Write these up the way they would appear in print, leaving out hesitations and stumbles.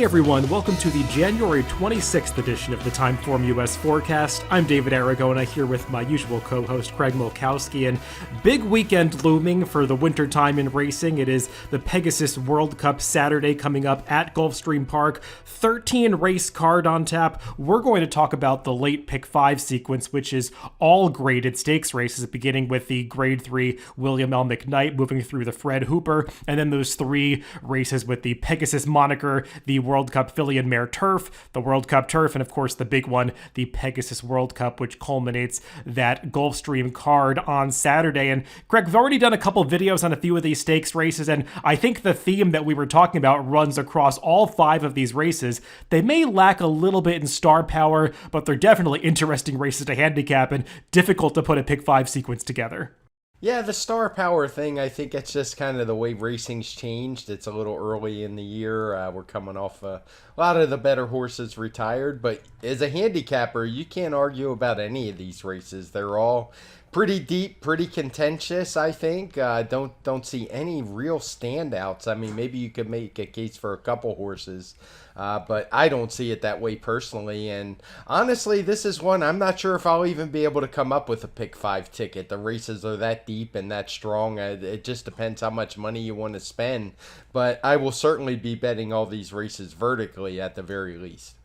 Hi everyone, welcome to the January 26th edition of the TimeformUS Forecast. I'm David Aragona here with my usual co-host Craig Milkowski, and big weekend looming for the wintertime in racing. It is the Pegasus World Cup Saturday coming up at Gulfstream Park. 13 race card on tap. We're going to talk about the late pick 5 sequence, which is all graded stakes races, beginning with the grade 3 William L. McKnight, moving through the Fred Hooper, and then those 3 races with the Pegasus moniker, the World Cup Filly and Mare Turf, the World Cup Turf, and of course the big one, the Pegasus World Cup, which culminates that Gulfstream card on Saturday. And Greg, we've already done a couple videos on a few of these stakes races, and I think the theme that we were talking about runs across all 5 of these races. They may lack a little bit in star power, but they're definitely interesting races to handicap and difficult to put a pick 5 sequence together. Yeah, the star power thing, I think it's just kind of the way racing's changed. It's a little early in the year. We're coming off a lot of the better horses retired. But as a handicapper, you can't argue about any of these races. They're all pretty deep, pretty contentious, I think. Don't see any real standouts. I mean, maybe you could make a case for a couple horses, but I don't see it that way personally. And honestly, this is one I'm not sure if I'll even be able to come up with a pick 5 ticket. The races are that deep and that strong. It just depends how much money you want to spend. But I will certainly be betting all these races vertically at the very least.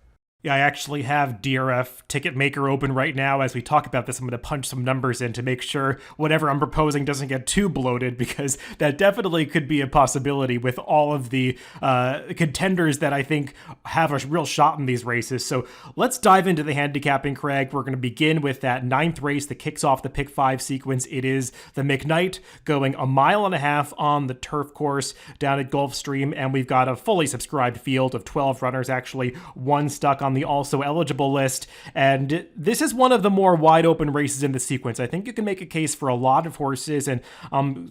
Yeah, I actually have DRF Ticket Maker open right now. As we talk about this, I'm going to punch some numbers in to make sure whatever I'm proposing doesn't get too bloated, because that definitely could be a possibility with all of the contenders that I think have a real shot in these races. So let's dive into the handicapping, Craig. We're going to begin with that 9th race that kicks off the pick 5 sequence. It is the McKnight going 1.5 miles on the turf course down at Gulfstream, and we've got a fully subscribed field of 12 runners, actually one stuck on the also eligible list, and this is one of the more wide open races in the sequence. I think you can make a case for a lot of horses, and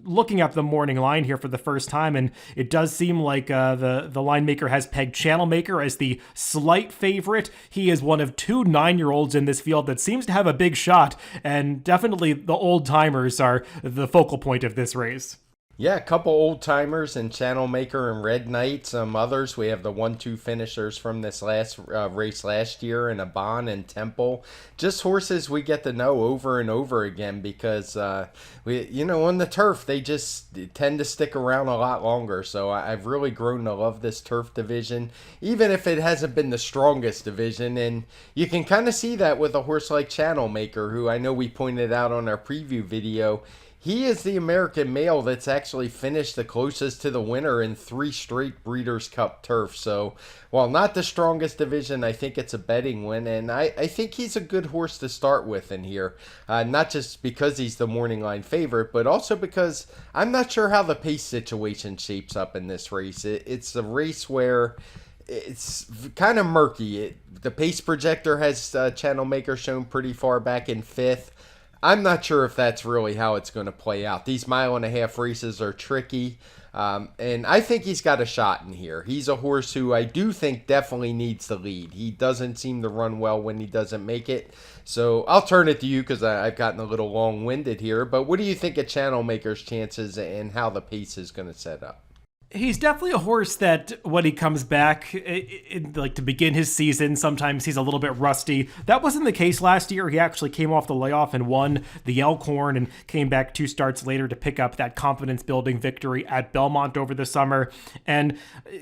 looking at the morning line here for the first time, and it does seem like the line maker has pegged Channel Maker as the slight favorite. He is one of 2 9-year-olds in this field that seems to have a big shot, and definitely the old timers are the focal point of this race. Yeah, a couple old timers and Channel Maker and Red Knight. Some others. We have the 1-2 finishers from this last race last year, and Aban and Temple. Just horses we get to know over and over again, because on the turf they just tend to stick around a lot longer. So I've really grown to love this turf division, even if it hasn't been the strongest division. And you can kind of see that with a horse like Channel Maker, who I know we pointed out on our preview video. He is the American male that's actually finished the closest to the winner in 3 straight Breeders' Cup turf. So, while not the strongest division, I think it's a betting win. And I think he's a good horse to start with in here. Not just because he's the morning line favorite, but also because I'm not sure how the pace situation shapes up in this race. It's a race where it's kind of murky. The pace projector has Channel Maker shown pretty far back in 5th. I'm not sure if that's really how it's going to play out. These 1.5 mile races are tricky, and I think he's got a shot in here. He's a horse who I do think definitely needs the lead. He doesn't seem to run well when he doesn't make it. So I'll turn it to you, because I've gotten a little long-winded here. But what do you think of Channel Maker's chances and how the pace is going to set up? He's definitely a horse that when he comes back, like to begin his season, sometimes he's a little bit rusty. That wasn't the case last year. He actually came off the layoff and won the Elkhorn, and came back 2 starts later to pick up that confidence-building victory at Belmont over the summer. And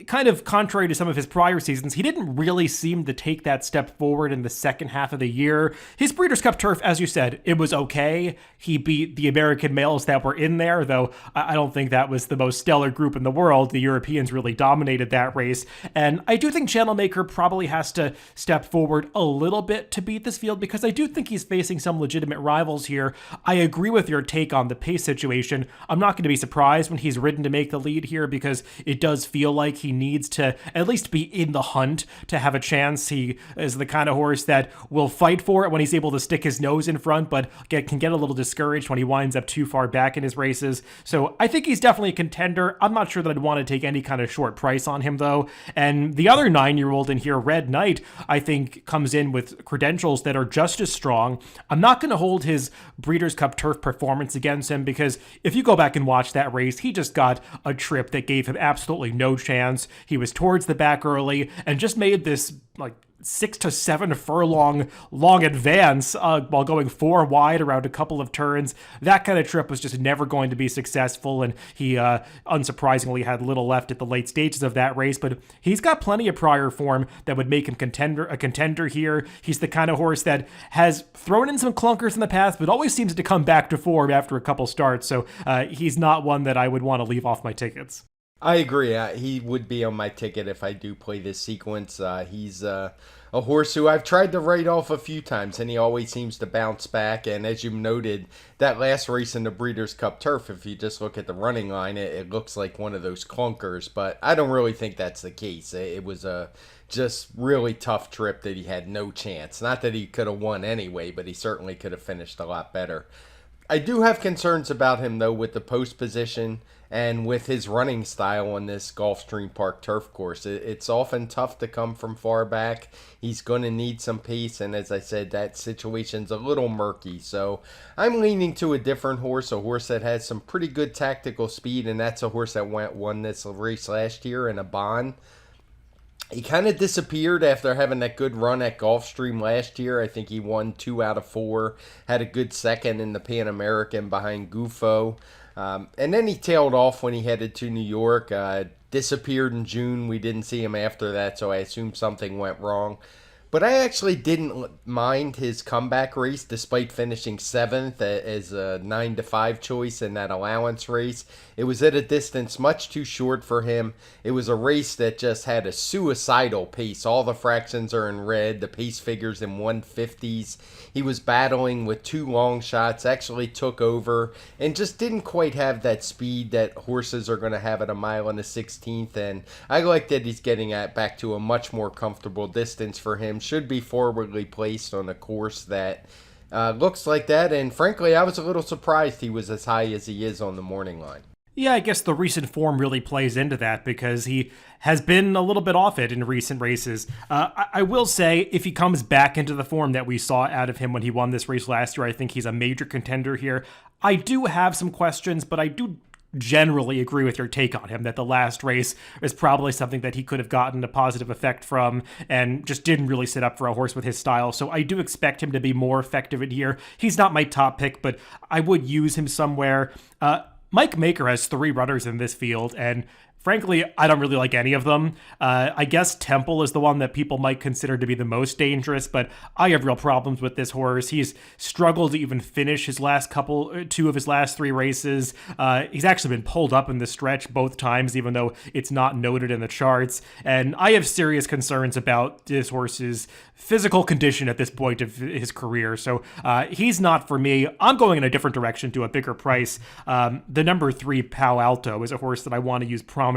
kind of contrary to some of his prior seasons, he didn't really seem to take that step forward in the second half of the year. His Breeders' Cup turf, as you said, it was okay. He beat the American males that were in there, though I don't think that was the most stellar group in the world. The Europeans really dominated that race, and I do think Channel Maker probably has to step forward a little bit to beat this field, because I do think he's facing some legitimate rivals here. I agree with your take on the pace situation. I'm not going to be surprised when he's ridden to make the lead here, because it does feel like he needs to at least be in the hunt to have a chance. He is the kind of horse that will fight for it when he's able to stick his nose in front, but can get a little discouraged when he winds up too far back in his races. So I think he's definitely a contender. I'm not sure that I'd want to take any kind of short price on him, though. And the other 9-year-old in here, Red Knight, I think comes in with credentials that are just as strong. I'm not going to hold his Breeders' Cup Turf performance against him, because if you go back and watch that race, he just got a trip that gave him absolutely no chance. He was towards the back early and just made this, like, 6 to 7 furlong long advance while going 4 wide around a couple of turns. That kind of trip was just never going to be successful, and he unsurprisingly had little left at the late stages of that race, but he's got plenty of prior form that would make him a contender here. He's the kind of horse that has thrown in some clunkers in the past, but always seems to come back to form after a couple starts, so he's not one that I would want to leave off my tickets. I agree. He would be on my ticket if I do play this sequence. He's a horse who I've tried to write off a few times, and he always seems to bounce back. And as you noted, that last race in the Breeders' Cup Turf, if you just look at the running line, it looks like one of those clunkers. But I don't really think that's the case. It was a just really tough trip that he had no chance. Not that he could have won anyway, but he certainly could have finished a lot better. I do have concerns about him, though, with the post position and with his running style on this Gulfstream Park turf course. It's often tough to come from far back. He's going to need some pace, and as I said, that situation's a little murky. So I'm leaning to a different horse, a horse that has some pretty good tactical speed, and that's a horse that won this race last year in a bond. He kind of disappeared after having that good run at Gulfstream last year. I think he won 2 out of 4, had a good second in the Pan American behind Gufo. And then he tailed off when he headed to New York, disappeared in June. We didn't see him after that, so I assume something went wrong. But I actually didn't mind his comeback race, despite finishing 7th as a 9-5 choice in that allowance race. It was at a distance much too short for him. It was a race that just had a suicidal pace. All the fractions are in red. The pace figures in 150s. He was battling with 2 long shots, actually took over, and just didn't quite have that speed that horses are going to have at a mile and a 16th. And I like that he's getting back to a much more comfortable distance for him. Should be forwardly placed on a course that looks like that. And frankly, I was a little surprised he was as high as he is on the morning line. Yeah, I guess the recent form really plays into that, because he has been a little bit off it in recent races. I will say, if he comes back into the form that we saw out of him when he won this race last year, I think he's a major contender here. I do have some questions, but I do generally agree with your take on him, that the last race is probably something that he could have gotten a positive effect from and just didn't really sit up for a horse with his style. So I do expect him to be more effective in here. He's not my top pick, but I would use him somewhere. Mike Maker has 3 runners in this field, and frankly, I don't really like any of them. I guess Temple is the one that people might consider to be the most dangerous, but I have real problems with this horse. He's struggled to even finish his last 2 of his last 3 races. He's actually been pulled up in the stretch both times, even though it's not noted in the charts. And I have serious concerns about this horse's physical condition at this point of his career. So he's not for me. I'm going in a different direction to a bigger price. The number 3 Palo Alto is a horse that I want to use prominently.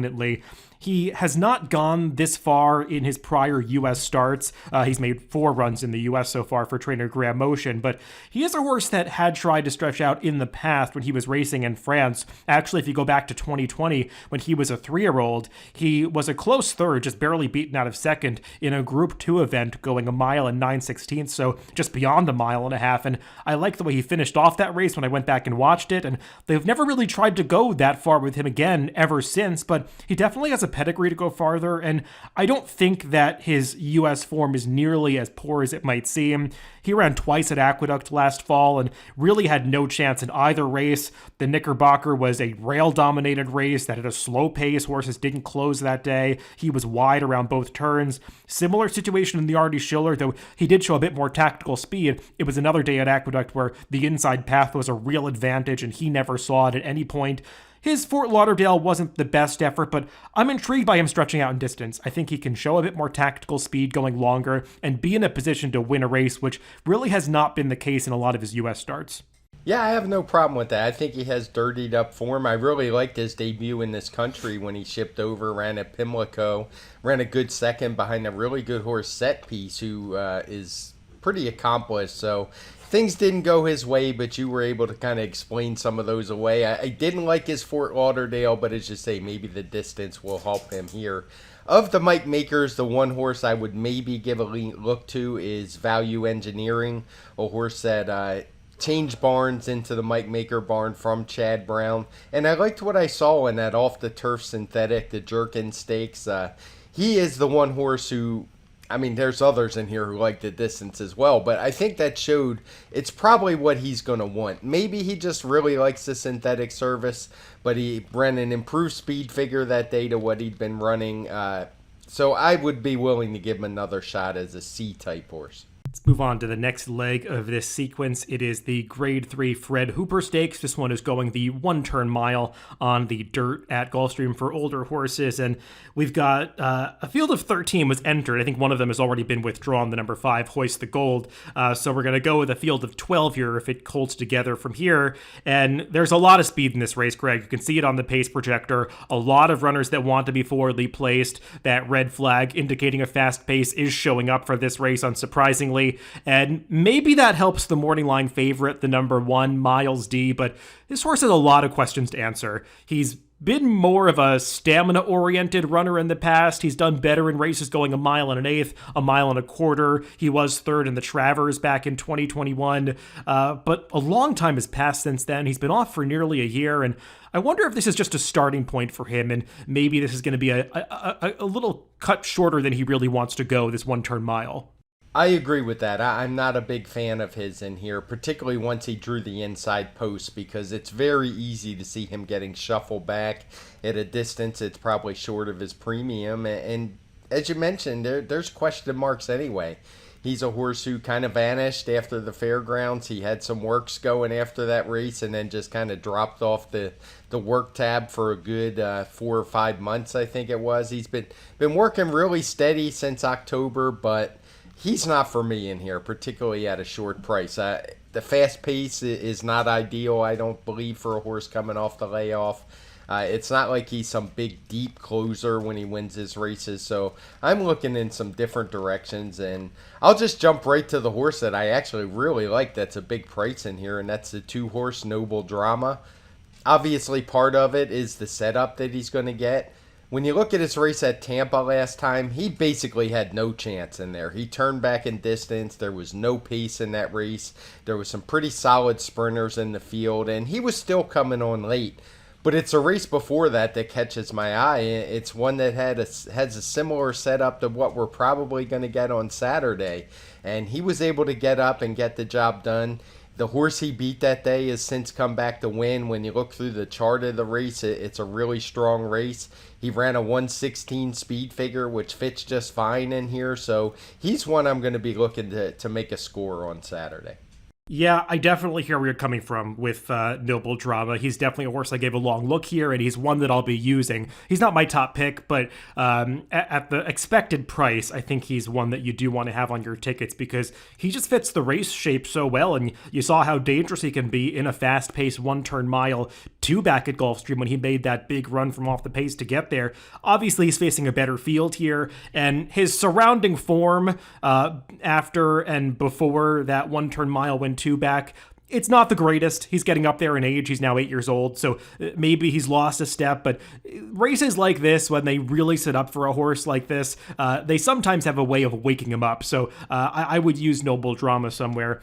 He has not gone this far in his prior U.S. starts. He's made 4 runs in the U.S. so far for trainer Graham Motion, but he is a horse that had tried to stretch out in the past when he was racing in France. Actually, if you go back to 2020, when he was a 3-year-old, he was a close third, just barely beaten out of second in a Group 2 event going a mile and 9/16, so just beyond a mile and a half. And I like the way he finished off that race when I went back and watched it, and they've never really tried to go that far with him again ever since, but he definitely has a pedigree to go farther, and I don't think that his U.S. form is nearly as poor as it might seem. He ran twice at Aqueduct last fall and really had no chance in either race. The Knickerbocker was a rail-dominated race that had a slow pace. Horses didn't close that day. He was wide around both turns. Similar situation in the Artie Schiller, though he did show a bit more tactical speed. It was another day at Aqueduct where the inside path was a real advantage, and he never saw it at any point. His Fort Lauderdale wasn't the best effort, but I'm intrigued by him stretching out in distance. I think he can show a bit more tactical speed going longer and be in a position to win a race, which really has not been the case in a lot of his U.S. starts. Yeah, I have no problem with that. I think he has dirtied up form. I really liked his debut in this country when he shipped over, ran at Pimlico, ran a good second behind a really good horse Set Piece, who is pretty accomplished. So things didn't go his way, but you were able to kind of explain some of those away. I didn't like his Fort Lauderdale, but as you say, maybe the distance will help him here. Of the Mike Makers, the one horse I would maybe give a look to is Value Engineering, a horse that changed barns into the Mike Maker barn from Chad Brown. And I liked what I saw in that off-the-turf synthetic, the Jerkin Stakes. He is the one horse who, I mean, there's others in here who like the distance as well, but I think that showed it's probably what he's going to want. Maybe he just really likes the synthetic service, but he ran an improved speed figure that day to what he'd been running. So I would be willing to give him another shot as a C-type horse. Let's move on to the next leg of this sequence. It is the Grade 3 Fred Hooper Stakes. This one is going the one-turn mile on the dirt at Gulfstream for older horses. And we've got a field of 13 was entered. I think one of them has already been withdrawn, the number 5, Hoist the Gold. So we're going to go with a field of 12 here if it holds together from here. And there's a lot of speed in this race, Greg. You can see it on the pace projector. A lot of runners that want to be forwardly placed. That red flag indicating a fast pace is showing up for this race, unsurprisingly. And maybe that helps the morning line favorite, the number 1, Miles D, but this horse has a lot of questions to answer. He's been more of a stamina-oriented runner in the past. He's done better in races going 1 1/8, 1 1/4. He was third in the Travers back in 2021, but a long time has passed since then. He's been off for nearly a year, and I wonder if this is just a starting point for him, and maybe this is going to be a little cut shorter than he really wants to go, this one-turn mile. I agree with that. I'm not a big fan of his in here, particularly once he drew the inside post, because it's very easy to see him getting shuffled back at a distance. It's probably short of his premium. And as you mentioned, there's question marks anyway. He's a horse who kind of vanished after the fairgrounds. He had some works going after that race and then just kind of dropped off the work tab for a good 4 or 5 months, I think it was. He's been working really steady since October, but he's not for me in here, particularly at a short price. The fast pace is not ideal, I don't believe, for a horse coming off the layoff. It's not like he's some big, deep closer when he wins his races. So I'm looking in some different directions, and I'll just jump right to the horse that I actually really like that's a big price in here, and that's the 2-horse Noble Drama. Obviously, part of it is the setup that he's going to get. When you look at his race at Tampa last time, he basically had no chance in there. He turned back in distance. There was no pace in that race. There was some pretty solid sprinters in the field, and he was still coming on late. But it's a race before that catches my eye. It's one that has a similar setup to what we're probably going to get on Saturday. And he was able to get up and get the job done. The horse he beat that day has since come back to win. When you look through the chart of the race, it's a really strong race. He ran a 1:16 speed figure, which fits just fine in here. So he's one I'm going to be looking to make a score on Saturday. Yeah, I definitely hear where you're coming from with Noble Drama. He's definitely a horse I gave a long look here, and he's one that I'll be using. He's not my top pick, but at the expected price, I think he's one that you do want to have on your tickets because he just fits the race shape so well, and you saw how dangerous he can be in a fast-paced one-turn mile back at Gulfstream when he made that big run from off the pace to get there. Obviously, he's facing a better field here, and his surrounding form after and before that one-turn mile went back, it's not the greatest. He's getting up there in age. He's now 8 years old, so maybe he's lost a step, but races like this, when they really sit up for a horse like this, they sometimes have a way of waking him up, so I would use Noble Drama somewhere.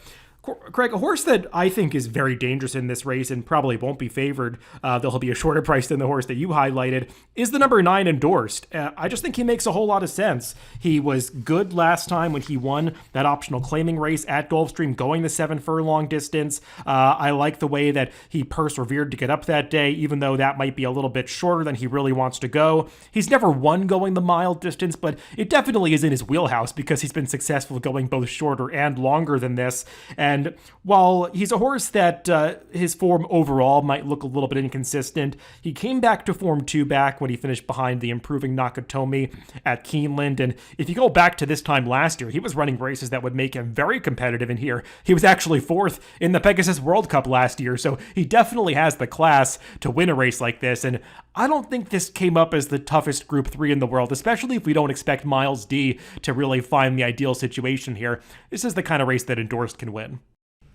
Craig, a horse that I think is very dangerous in this race and probably won't be favored, though he'll be a shorter price than the horse that you highlighted, is the number 9 Endorsed. I just think he makes a whole lot of sense. He was good last time when he won that optional claiming race at Gulfstream, going the 7 furlong distance. I like the way that he persevered to get up that day, even though that might be a little bit shorter than he really wants to go. He's never won going the mile distance, but it definitely is in his wheelhouse because he's been successful going both shorter and longer than this. And And while he's a horse that his form overall might look a little bit inconsistent, he came back to Form 2 back when he finished behind the improving Nakatomi at Keeneland. And if you go back to this time last year, he was running races that would make him very competitive in here. He was actually 4th in the Pegasus World Cup last year, so he definitely has the class to win a race like this. And I don't think this came up as the toughest Group 3 in the world, especially if we don't expect Miles D to really find the ideal situation here. This is the kind of race that Endorsed can win.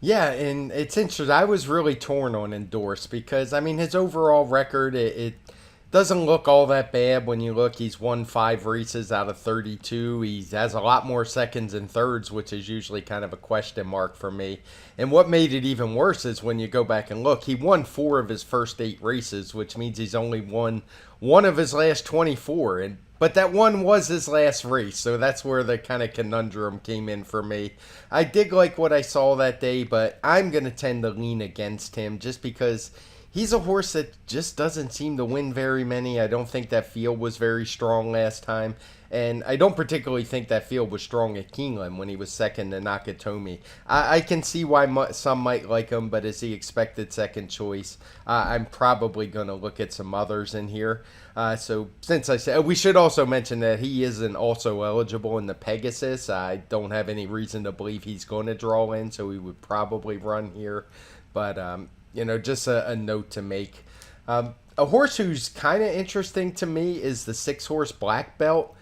Yeah, and it's interesting. I was really torn on Endorsed because, I mean, his overall record, it doesn't look all that bad when you look. He's won 5 races out of 32. He has a lot more seconds and thirds, which is usually kind of a question mark for me. And what made it even worse is when you go back and look, he won 4 of his first 8 races, which means he's only won 1 of his last 24. But that one was his last race, so that's where the kind of conundrum came in for me. I did like what I saw that day, but I'm going to tend to lean against him just because he's a horse that just doesn't seem to win very many. I don't think that field was very strong last time. And I don't particularly think that field was strong at Keeneland when he was second to Nakatomi. I can see why some might like him, but as the expected second choice, I'm probably going to look at some others in here. So since I said, we should also mention that he isn't also eligible in the Pegasus. I don't have any reason to believe he's going to draw in, so he would probably run here. But, just a note to make. A horse who's kind of interesting to me is the 6-horse Black Belt.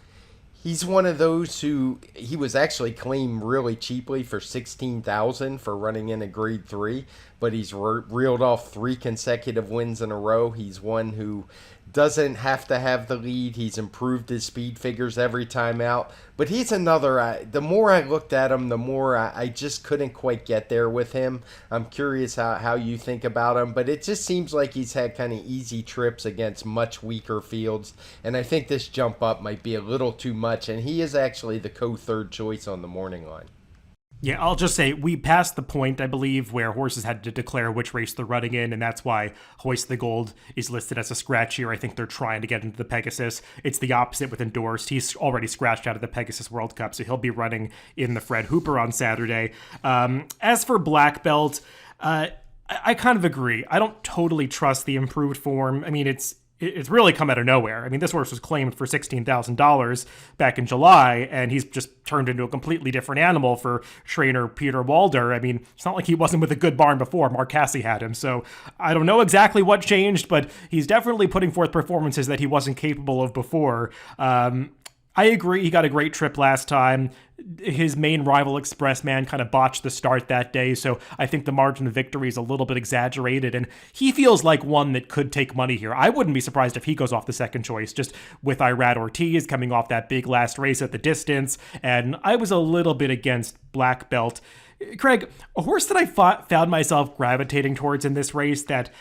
He's one of those who he was actually claimed really cheaply for $16,000 for running in a Grade 3, but he's reeled off 3 consecutive wins in a row. He's one who doesn't have to have the lead. He's improved his speed figures every time out. But he's another, the more I looked at him, the more I just couldn't quite get there with him. I'm curious how you think about him. But it just seems like he's had kind of easy trips against much weaker fields. And I think this jump up might be a little too much. And he is actually the co-third choice on the morning line. Yeah, I'll just say we passed the point, I believe, where horses had to declare which race they're running in, and that's why Hoist the Gold is listed as a scratch here. I think they're trying to get into the Pegasus. It's the opposite with Endorsed. He's already scratched out of the Pegasus World Cup, so he'll be running in the Fred Hooper on Saturday. As for Black Belt, I kind of agree. I don't totally trust the improved form. I mean, it's really come out of nowhere. I mean, this horse was claimed for $16,000 back in July, and he's just turned into a completely different animal for trainer Peter Walder. I mean, it's not like he wasn't with a good barn before. Mark Casse had him, so I don't know exactly what changed, but he's definitely putting forth performances that he wasn't capable of before. I agree, he got a great trip last time. His main rival, Expressman, kind of botched the start that day, so I think the margin of victory is a little bit exaggerated, and he feels like one that could take money here. I wouldn't be surprised if he goes off the second choice, just with Irad Ortiz coming off that big last race at the distance, and I was a little bit against Black Belt. Craig, a horse that I found myself gravitating towards in this race that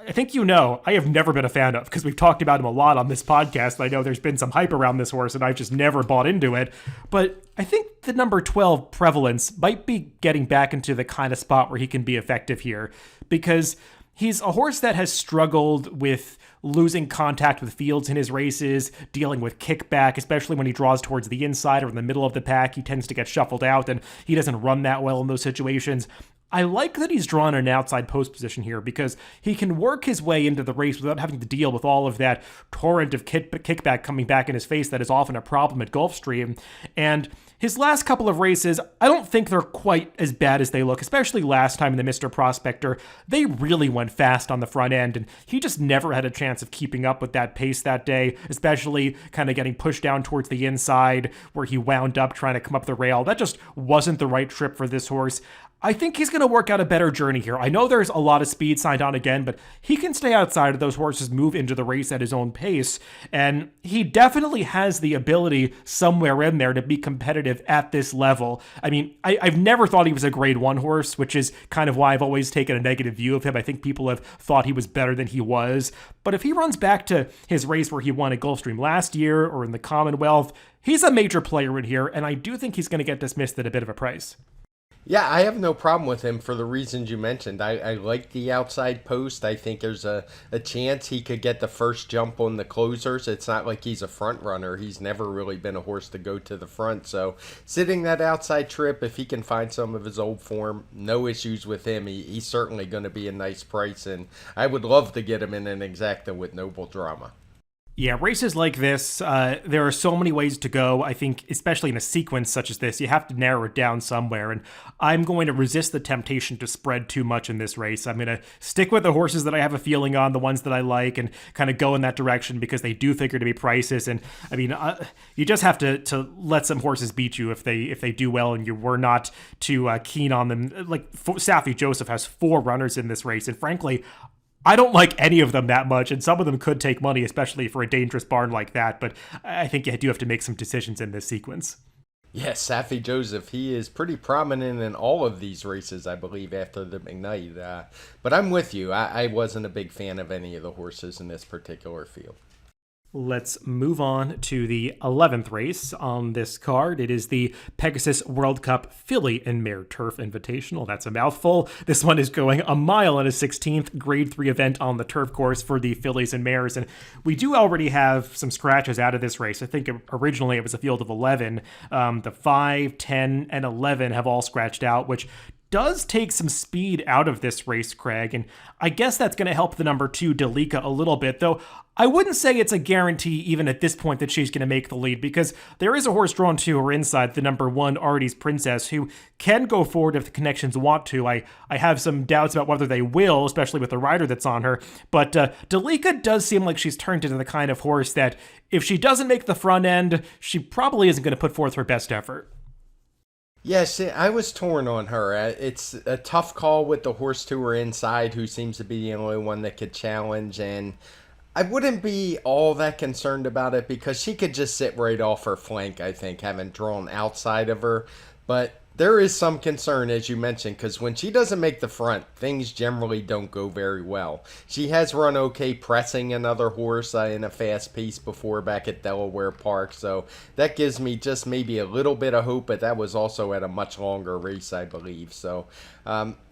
I think I have never been a fan of, because we've talked about him a lot on this podcast. I know there's been some hype around this horse, and I've just never bought into it. But I think the number 12 Prevalence might be getting back into the kind of spot where he can be effective here, because he's a horse that has struggled with losing contact with fields in his races, dealing with kickback, especially when he draws towards the inside or in the middle of the pack. He tends to get shuffled out, and he doesn't run that well in those situations. I like that he's drawn an outside post position here because he can work his way into the race without having to deal with all of that torrent of kickback coming back in his face that is often a problem at Gulfstream. And his last couple of races, I don't think they're quite as bad as they look, especially last time in the Mr. Prospector. They really went fast on the front end, and he just never had a chance of keeping up with that pace that day, especially kind of getting pushed down towards the inside where he wound up trying to come up the rail. That just wasn't the right trip for this horse. I think he's going to work out a better journey here. I know there's a lot of speed signed on again, but he can stay outside of those horses, move into the race at his own pace, and he definitely has the ability somewhere in there to be competitive at this level. I mean, I've never thought he was a grade 1 horse, which is kind of why I've always taken a negative view of him. I think people have thought he was better than he was, but if he runs back to his race where he won at Gulfstream last year or in the Commonwealth, he's a major player in here, and I do think he's going to get dismissed at a bit of a price. Yeah, I have no problem with him for the reasons you mentioned. I like the outside post. I think there's a chance he could get the first jump on the closers. It's not like he's a front runner. He's never really been a horse to go to the front. So sitting that outside trip, if he can find some of his old form, no issues with him. He's certainly going to be a nice price, and I would love to get him in an exacta with Noble Drama. Yeah, races like this, there are so many ways to go. I think, especially in a sequence such as this, you have to narrow it down somewhere. And I'm going to resist the temptation to spread too much in this race. I'm going to stick with the horses that I have a feeling on, the ones that I like, and kind of go in that direction because they do figure to be prices. And I mean, you just have to let some horses beat you if they do well, and you were not too keen on them. Like Safi Joseph has 4 runners in this race, and frankly, I don't like any of them that much, and some of them could take money, especially for a dangerous barn like that, but I think you do have to make some decisions in this sequence. Yes, Safi Joseph, he is pretty prominent in all of these races, I believe, after the McKnight. But I'm with you. I wasn't a big fan of any of the horses in this particular field. Let's move on to the 11th race on this card. It is the Pegasus World Cup Filly and Mare Turf Invitational. That's a mouthful. This one is going a mile and a 16th Grade 3 event on the turf course for the fillies and mares. And we do already have some scratches out of this race. I think originally it was a field of 11. The 5, 10, and 11 have all scratched out, which does take some speed out of this race, Craig, and I guess that's going to help the number 2, Delika, a little bit, though I wouldn't say it's a guarantee even at this point that she's going to make the lead, because there is a horse drawn to her inside, the number 1, Artie's Princess, who can go forward if the connections want to. I have some doubts about whether they will, especially with the rider that's on her, but Delika does seem like she's turned into the kind of horse that if she doesn't make the front end, she probably isn't going to put forth her best effort. Yes, I was torn on her. It's a tough call with the horse to her inside, who seems to be the only one that could challenge, and I wouldn't be all that concerned about it because she could just sit right off her flank, I think, having drawn outside of her. But there is some concern, as you mentioned, because when she doesn't make the front, things generally don't go very well. She has run okay pressing another horse in a fast pace before back at Delaware Park, so that gives me just maybe a little bit of hope, but that was also at a much longer race, I believe. So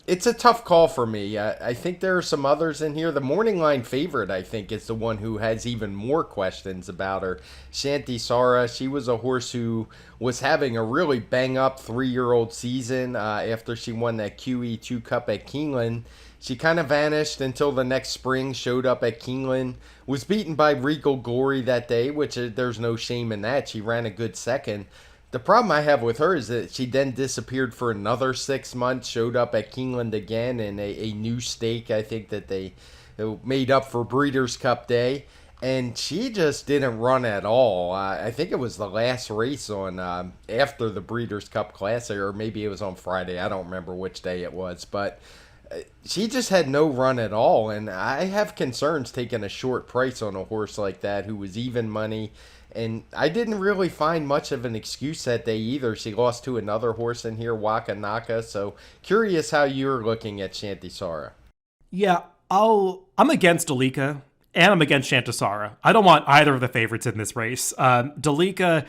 it's a tough call for me. I think there are some others in here. The morning line favorite, I think, is the one who has even more questions about her. Shanti Sara, she was a horse who was having a really bang-up 3-year-old season after she won that QE2 Cup at Keeneland. She kind of vanished until the next spring, showed up at Keeneland, was beaten by Regal Glory that day, which there's no shame in that. She ran a good second. The problem I have with her is that she then disappeared for another 6 months, showed up at Keeneland again in a new stake, I think, that they made up for Breeders' Cup Day, and she just didn't run at all. I think it was the last race on after the Breeders' Cup Classic, or maybe it was on Friday. I don't remember which day it was, but she just had no run at all, and I have concerns taking a short price on a horse like that who was even money. And I didn't really find much of an excuse that day either. She lost to another horse in here, Waka Naka. So curious how you're looking at Shanti Sara. Yeah, I'm against Delika, and I'm against Shantasara. I don't want either of the favorites in this race. Delika,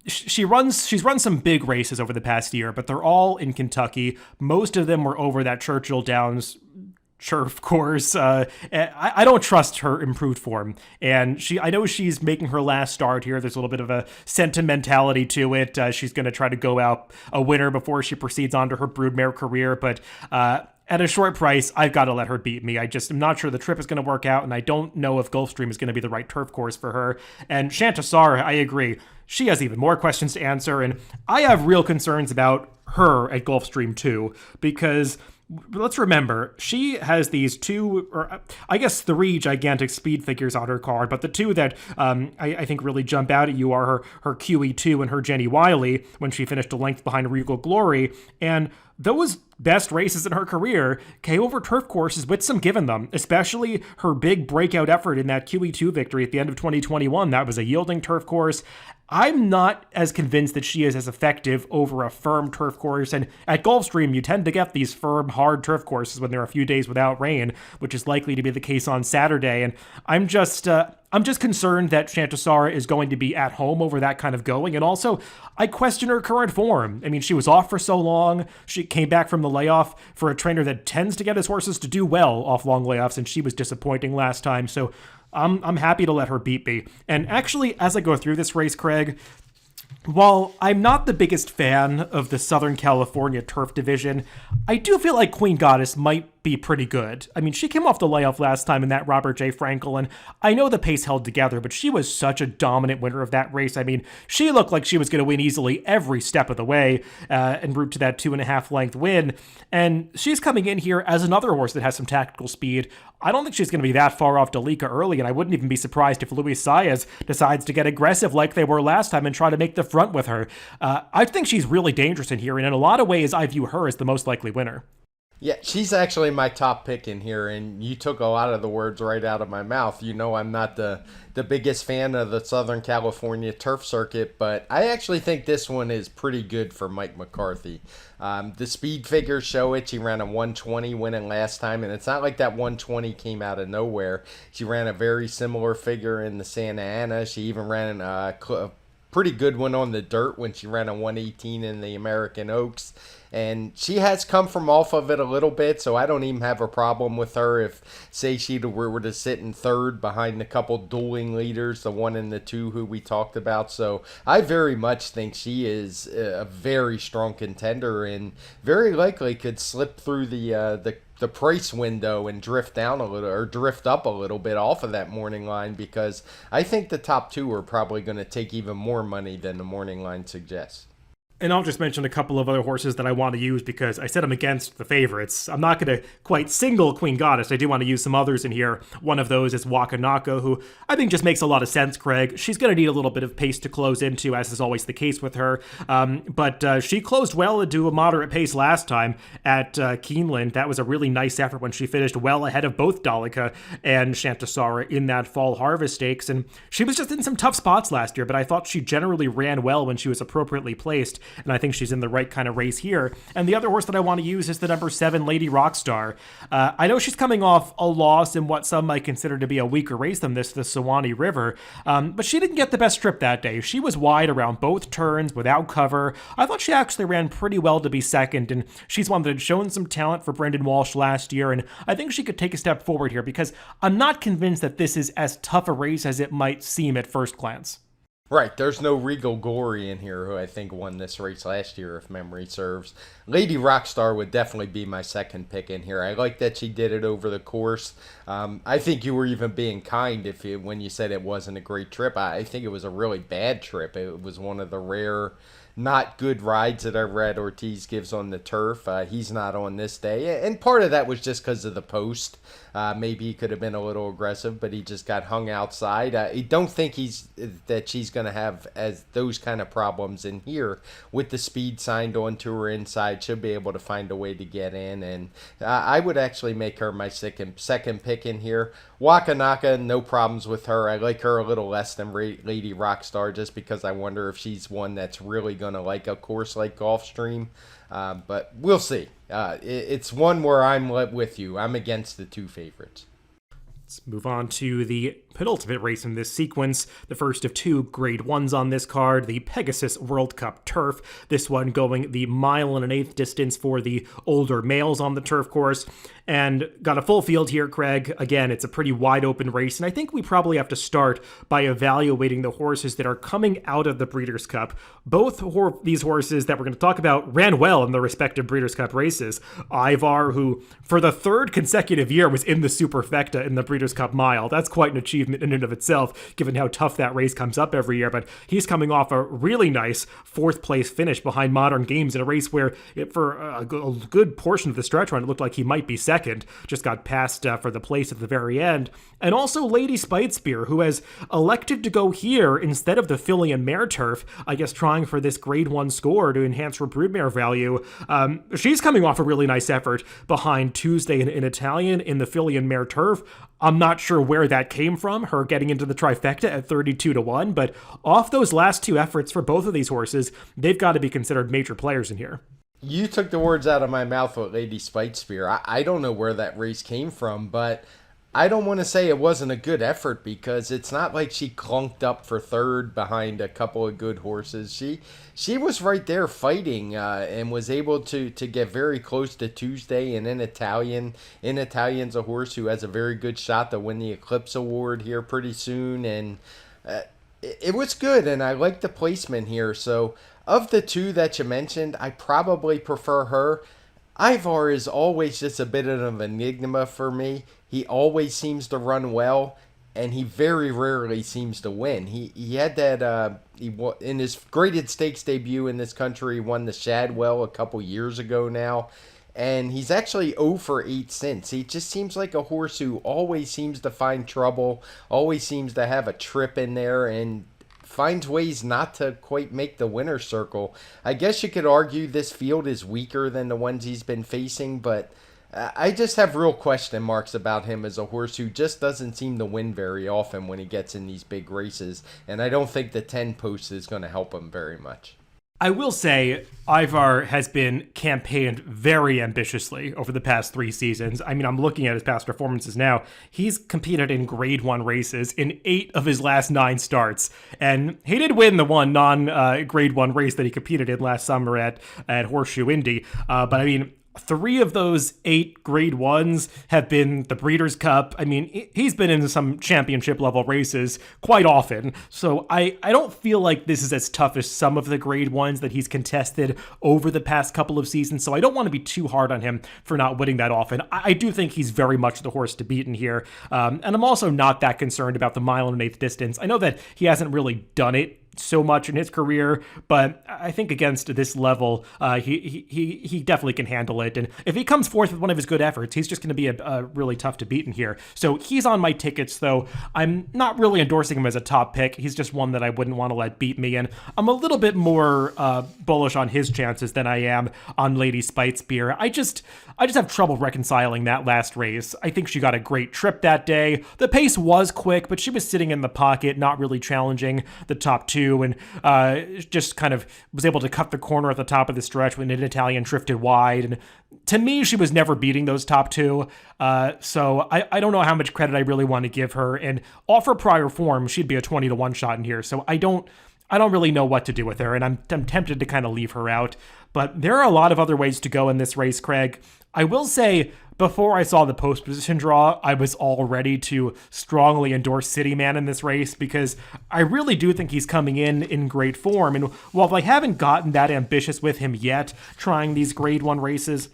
she's run some big races over the past year, but they're all in Kentucky. Most of them were over that Churchill Downs turf course. I don't trust her improved form, and I know she's making her last start here. There's a little bit of a sentimentality to it. She's going to try to go out a winner before she proceeds on to her broodmare career, but at a short price, I've got to let her beat me. I just am not sure the trip is going to work out, and I don't know if Gulfstream is going to be the right turf course for her. And Shantasara, I agree. She has even more questions to answer, and I have real concerns about her at Gulfstream too, because let's remember, she has these 2, or I guess 3 gigantic speed figures on her card, but the 2 that I think really jump out at you are her QE2 and her Jenny Wiley, when she finished a length behind Regal Glory, and those best races in her career came over turf courses with some given them, especially her big breakout effort in that QE2 victory at the end of 2021. That was a yielding turf course. I'm not as convinced that she is as effective over a firm turf course, and at Gulfstream, you tend to get these firm, hard turf courses when there are a few days without rain, which is likely to be the case on Saturday, and I'm I'm just concerned that Shantasara is going to be at home over that kind of going. And also, I question her current form. I mean, she was off for so long. She came back from the layoff for a trainer that tends to get his horses to do well off long layoffs, and she was disappointing last time. So I'm happy to let her beat me. And actually, as I go through this race, Craig, while I'm not the biggest fan of the Southern California turf division, I do feel like Queen Goddess might be pretty good. I mean, she came off the layoff last time in that Robert J. Frankel, and I know the pace held together, but she was such a dominant winner of that race. I mean, she looked like she was going to win easily every step of the way en route to that 2.5 length win. And she's coming in here as another horse that has some tactical speed. I don't think she's going to be that far off Dalika early, and I wouldn't even be surprised if Luis Saez decides to get aggressive like they were last time and try to make the front with her. I think she's really dangerous in here, and in a lot of ways, I view her as the most likely winner. Yeah, she's actually my top pick in here, and you took a lot of the words right out of my mouth. You know I'm not the biggest fan of the Southern California turf circuit, but I actually think this one is pretty good for Mike McCarthy. The speed figures show it. She ran a 120 winning last time, and it's not like that 120 came out of nowhere. She ran a very similar figure in the Santa Ana. She even ran a pretty good one on the dirt when she ran a 118 in the American Oaks. And she has come from off of it a little bit, so I don't even have a problem with her if, say, she were to sit in third behind a couple dueling leaders, the 1 and the 2 who we talked about. So I very much think she is a very strong contender and very likely could slip through the price window and drift down a little or drift up a little bit off of that morning line, because I think the top 2 are probably going to take even more money than the morning line suggests. And I'll just mention a couple of other horses that I want to use because I said I'm against the favorites. I'm not going to quite single Queen Goddess. I do want to use some others in here. One of those is Wakanaka, who I think just makes a lot of sense, Craig. She's going to need a little bit of pace to close into, as is always the case with her. But she closed well into a moderate pace last time at Keeneland. That was a really nice effort when she finished well ahead of both Dalika and Shantasara in that Fall Harvest Stakes. And she was just in some tough spots last year, but I thought she generally ran well when she was appropriately placed. And I think she's in the right kind of race here. And the other horse that I want to use is the number 7, Lady Rockstar. I know she's coming off a loss in what some might consider to be a weaker race than this, the Sewanee River, but she didn't get the best trip that day. She was wide around both turns without cover. I thought she actually ran pretty well to be second, and she's one that had shown some talent for Brendan Walsh last year, and I think she could take a step forward here because I'm not convinced that this is as tough a race as it might seem at first glance. Right, there's no Regal Glory in here, who I think won this race last year, if memory serves. Lady Rockstar would definitely be my second pick in here. I like that she did it over the course. I think you were even being kind when you said it wasn't a great trip. I think it was a really bad trip. It was one of the rare not good rides that I've read Ortiz gives on the turf. He's not on this day, and part of that was just because of the post. Maybe he could have been a little aggressive, but he just got hung outside. I don't think that she's going to have as those kind of problems in here with the speed signed onto her inside. She'll be able to find a way to get in, and I would actually make her my second pick in here. Wakanaka, no problems with her. I like her a little less than Lady Rockstar just because I wonder if she's one that's really going to like a course like Gulfstream. But we'll see. It's one where I'm with you. I'm against the 2 favorites. Let's move on to the penultimate race in this sequence, the first of 2 Grade 1s on this card, the Pegasus World Cup Turf. This one going the 1.125 distance for the older males on the turf course. And got a full field here, Craig. Again, it's a pretty wide open race, and I think we probably have to start by evaluating the horses that are coming out of the Breeders' Cup. Both these horses that we're going to talk about ran well in their respective Breeders' Cup races. Ivar, who for the 3rd consecutive year was in the Superfecta in the Breeders' Cup Mile. That's quite an achievement in and of itself, given how tough that race comes up every year. But he's coming off a really nice 4th place finish behind Modern Games in a race where, for a good portion of the stretch run, it looked like he might be second. Just got passed for the place at the very end. And also Lady Spitespear, who has elected to go here instead of the filly and Mare Turf, I guess trying for this Grade 1 score to enhance her broodmare value. She's coming off a really nice effort behind Tuesday in Italian in the filly and Mare Turf. I'm not sure where that came from, her getting into the trifecta at 32-1, but off those last 2 efforts for both of these horses, they've got to be considered major players in here. You took the words out of my mouth with Lady Spitespear. I don't know where that race came from, but I don't want to say it wasn't a good effort because it's not like she clunked up for third behind a couple of good horses. She was right there fighting and was able to get very close to Tuesday. And Italian's a horse who has a very good shot to win the Eclipse Award here pretty soon. And it was good, and I like the placement here. So of the two that you mentioned, I probably prefer her. Ivar is always just a bit of an enigma for me. He always seems to run well, and he very rarely seems to win. He had that in his graded stakes debut in this country, he won the Shadwell a couple years ago now, and he's actually 0 for 8 since. He just seems like a horse who always seems to find trouble, always seems to have a trip in there, and finds ways not to quite make the winner's circle. I guess you could argue this field is weaker than the ones he's been facing, but I just have real question marks about him as a horse who just doesn't seem to win very often when he gets in these big races, and I don't think the 10 post is going to help him very much. I will say Ivar has been campaigned very ambitiously over the past 3 seasons. I mean, I'm looking at his past performances now. He's competed in Grade 1 races in 8 of his last 9 starts. And he did win the one non-Grade 1 race that he competed in last summer at Horseshoe Indy. But I mean, 3 of those 8 Grade 1s have been the Breeders' Cup. I mean, he's been in some championship level races quite often. So I don't feel like this is as tough as some of the Grade 1s that he's contested over the past couple of seasons. So I don't want to be too hard on him for not winning that often. I do think he's very much the horse to beat in here. And I'm also not that concerned about the 1.125 distance. I know that he hasn't really done it so much in his career, but I think against this level, he definitely can handle it. And if he comes forth with one of his good efforts, he's just going to be a really tough to beat in here. So he's on my tickets, though. I'm not really endorsing him as a top pick. He's just one that I wouldn't want to let beat me. And I'm a little bit more bullish on his chances than I am on Lady Spitespear. I just have trouble reconciling that last race. I think she got a great trip that day. The pace was quick, but she was sitting in the pocket, not really challenging the top 2. And just kind of was able to cut the corner at the top of the stretch when an Italian drifted wide. And to me, she was never beating those top 2. So I don't know how much credit I really want to give her. And off her prior form, she'd be a 20-1 shot in here. So I don't really know what to do with her. And I'm tempted to kind of leave her out. But there are a lot of other ways to go in this race, Craig. I will say, before I saw the post position draw, I was all ready to strongly endorse City Man in this race because I really do think he's coming in great form. And while I haven't gotten that ambitious with him yet, trying these Grade 1 races,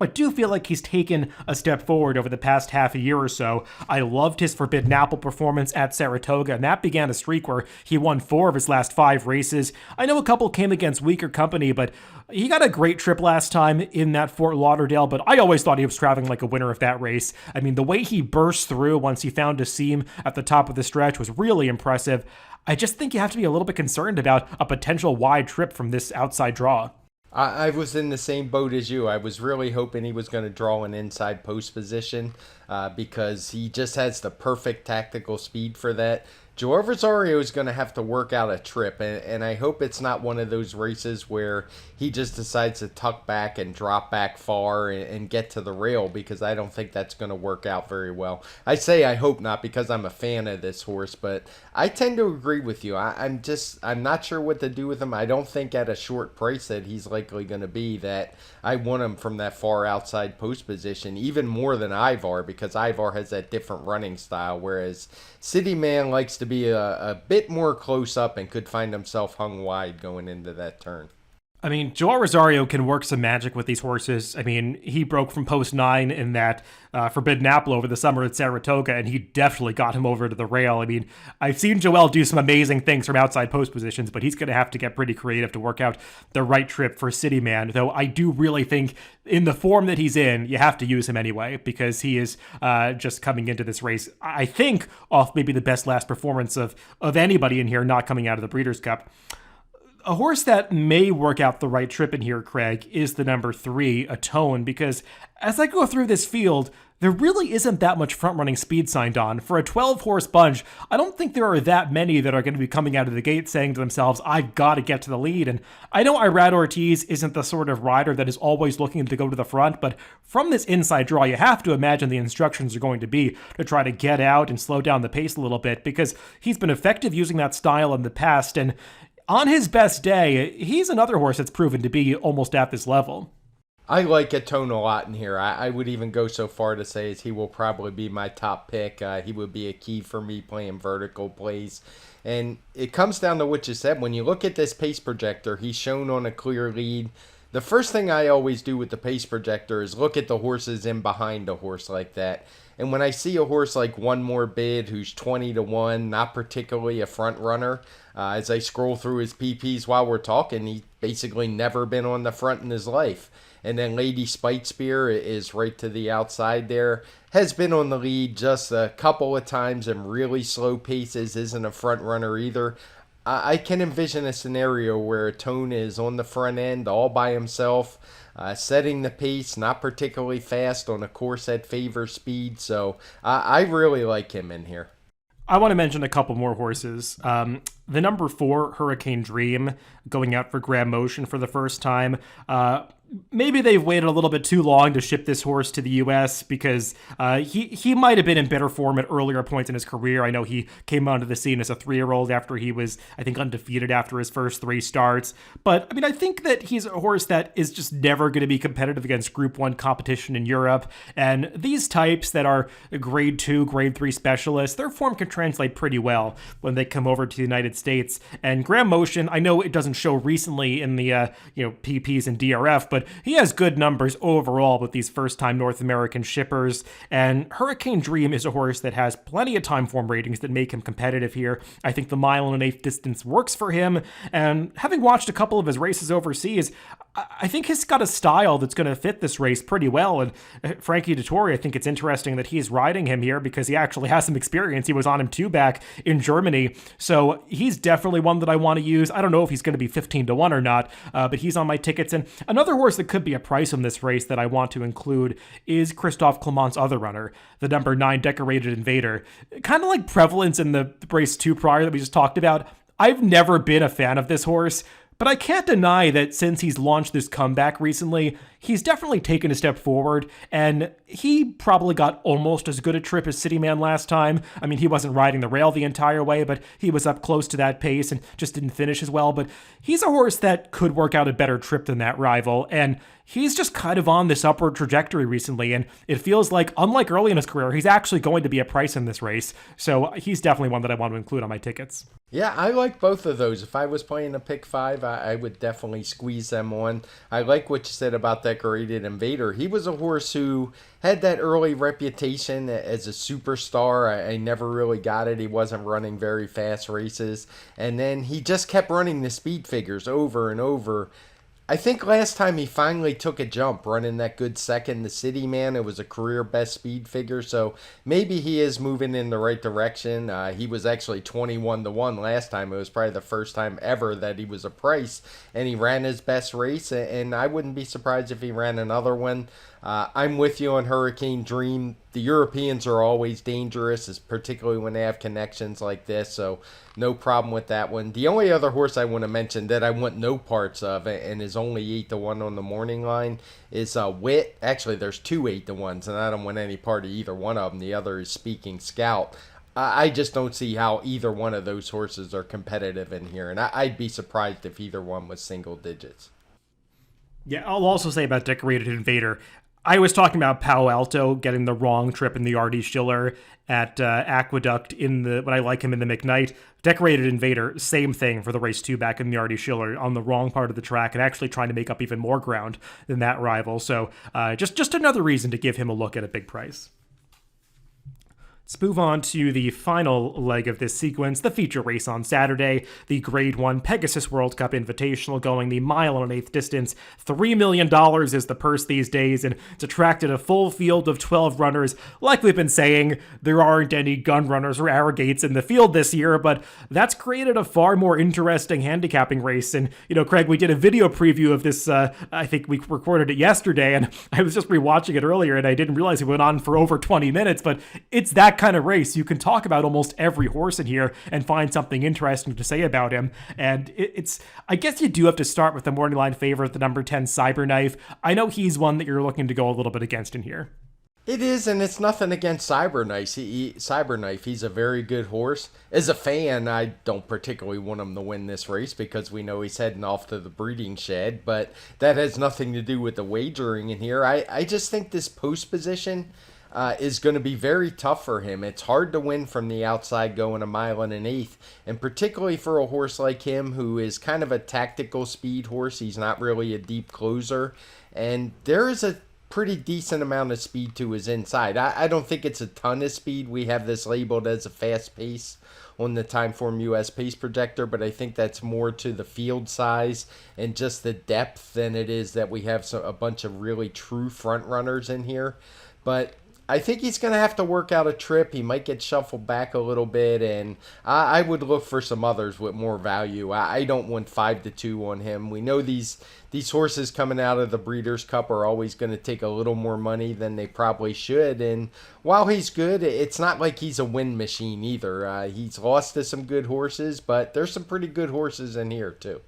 I do feel like he's taken a step forward over the past half a year or so. I loved his Forbidden Apple performance at Saratoga, and that began a streak where he won 4 of his last 5 races. I know a couple came against weaker company, but he got a great trip last time in that Fort Lauderdale, but I always thought he was traveling like a winner of that race. I mean, the way he burst through once he found a seam at the top of the stretch was really impressive. I just think you have to be a little bit concerned about a potential wide trip from this outside draw. I was in the same boat as you. I was really hoping he was going to draw an inside post position because he just has the perfect tactical speed for that. Joel Rosario is going to have to work out a trip, and I hope it's not one of those races where he just decides to tuck back and drop back far and get to the rail, because I don't think that's going to work out very well. I say I hope not because I'm a fan of this horse, but I tend to agree with you. I'm not sure what to do with him. I don't think at a short price that he's likely going to be that I want him from that far outside post position, even more than Ivar, because Ivar has that different running style, whereas City Man likes to be a bit more close up and could find himself hung wide going into that turn. I mean, Joel Rosario can work some magic with these horses. I mean, he broke from post 9 in that Forbidden Apple over the summer at Saratoga, and he definitely got him over to the rail. I mean, I've seen Joel do some amazing things from outside post positions, but he's going to have to get pretty creative to work out the right trip for City Man, though I do really think in the form that he's in, you have to use him anyway, because he is just coming into this race, I think, off maybe the best last performance of anybody in here not coming out of the Breeders' Cup. A horse that may work out the right trip in here, Craig, is the number 3, Atone, because as I go through this field, there really isn't that much front-running speed signed on. For a 12-horse bunch, I don't think there are that many that are going to be coming out of the gate saying to themselves, I've got to get to the lead. And I know Irad Ortiz isn't the sort of rider that is always looking to go to the front, but from this inside draw, you have to imagine the instructions are going to be to try to get out and slow down the pace a little bit, because he's been effective using that style in the past, and on his best day, he's another horse that's proven to be almost at this level. I like Atone a lot in here. I would even go so far to say as he will probably be my top pick. He would be a key for me playing vertical plays. And it comes down to what you said. When you look at this pace projector, he's shown on a clear lead. The first thing I always do with the pace projector is look at the horses in behind a horse like that. And when I see a horse like One More Bid, who's 20-1, not particularly a front runner, as I scroll through his PPs while we're talking, he's basically never been on the front in his life. And then Lady Spitespear is right to the outside there. Has been on the lead just a couple of times in really slow paces, isn't a front runner either. I can envision a scenario where Atone is on the front end all by himself, setting the pace, not particularly fast on a course that favors speed. So I really like him in here. I want to mention a couple more horses. The number 4, Hurricane Dream, going out for Graham Motion for the first time. Maybe they've waited a little bit too long to ship this horse to the U.S. because he might have been in better form at earlier points in his career. I know he came onto the scene as a 3-year-old after he was, I think, undefeated after his first 3 starts. But, I mean, I think that he's a horse that is just never going to be competitive against Group 1 competition in Europe. And these types that are Grade 2, Grade 3 specialists, their form can translate pretty well when they come over to the United States. And Graham Motion, I know it doesn't show recently in the PPs and DRF, but he has good numbers overall with these first-time North American shippers, and Hurricane Dream is a horse that has plenty of time form ratings that make him competitive here. I think the 1.125 distance works for him, and having watched a couple of his races overseas, I think he's got a style that's going to fit this race pretty well, and Frankie Dettori, I think it's interesting that he's riding him here because he actually has some experience. He was on him 2 back in Germany, so he's definitely one that I want to use. I don't know if he's going to be 15-1 or not, but he's on my tickets. And another horse that could be a price in this race that I want to include is Christophe Clement's other runner, the number 9 Decorated Invader. Kind of like prevalence in the race 2 prior that we just talked about. I've never been a fan of this horse, but I can't deny that since he's launched this comeback recently, he's definitely taken a step forward, and he probably got almost as good a trip as Cityman last time. I mean, he wasn't riding the rail the entire way, but he was up close to that pace and just didn't finish as well. But he's a horse that could work out a better trip than that rival, and he's just kind of on this upward trajectory recently, and it feels like, unlike early in his career, he's actually going to be a price in this race. So he's definitely one that I want to include on my tickets. Yeah, I like both of those. If I was playing a pick 5, I would definitely squeeze them on. I like what you said about Decorated Invader. He was a horse who had that early reputation as a superstar. I never really got it. He wasn't running very fast races. And then he just kept running the speed figures over and over. I think last time he finally took a jump running that good second, the City Man. It was a career best speed figure, so maybe he is moving in the right direction. He was actually 21-1 last time. It was probably the first time ever that he was a price, and he ran his best race, and I wouldn't be surprised if he ran another one. I'm with you on Hurricane Dream. The Europeans are always dangerous, particularly when they have connections like this, so no problem with that one. The only other horse I want to mention that I want no parts of and is only 8-1 on the morning line is Wit. Actually, there's 2 8-1s, and I don't want any part of either one of them. The other is Speaking Scout. I just don't see how either one of those horses are competitive in here, and I'd be surprised if either one was single digits. Yeah, I'll also say about Decorated Invader, I was talking about Palo Alto getting the wrong trip in the R.D. Schiller at Aqueduct when I like him in the McKnight. Decorated Invader, same thing for the race 2 back in the R.D. Schiller on the wrong part of the track and actually trying to make up even more ground than that rival. So just another reason to give him a look at a big price. Let's move on to the final leg of this sequence, the feature race on Saturday, the Grade 1 Pegasus World Cup Invitational going the 1.125 distance. $3 million is the purse these days, and it's attracted a full field of 12 runners. Like we've been saying, there aren't any gun runners or arrogates in the field this year, but that's created a far more interesting handicapping race. And, Craig, we did a video preview of this, I think we recorded it yesterday, and I was just rewatching it earlier, and I didn't realize it went on for over 20 minutes, but it's that kind of race. You can talk about almost every horse in here and find something interesting to say about him. And I guess you do have to start with the morning line favorite, the number 10 Cyberknife. I know he's one that you're looking to go a little bit against in here. It is, and it's nothing against Cyberknife. He's a very good horse. As a fan, I don't particularly want him to win this race because we know he's heading off to the breeding shed, but that has nothing to do with the wagering in here. I just think this post position is going to be very tough for him. It's hard to win from the outside going 1.125 miles, and particularly for a horse like him who is kind of a tactical speed horse. He's not really a deep closer, and there is a pretty decent amount of speed to his inside. I don't think it's a ton of speed. We have this labeled as a fast pace on the TimeformUS pace projector, but I think that's more to the field size and just the depth than it is that we have a bunch of really true front runners in here. But I think he's going to have to work out a trip. He might get shuffled back a little bit, and I would look for some others with more value. I don't want 5-2 on him. We know these horses coming out of the Breeders' Cup are always going to take a little more money than they probably should, and while he's good, it's not like he's a win machine either. He's lost to some good horses, but there's some pretty good horses in here too.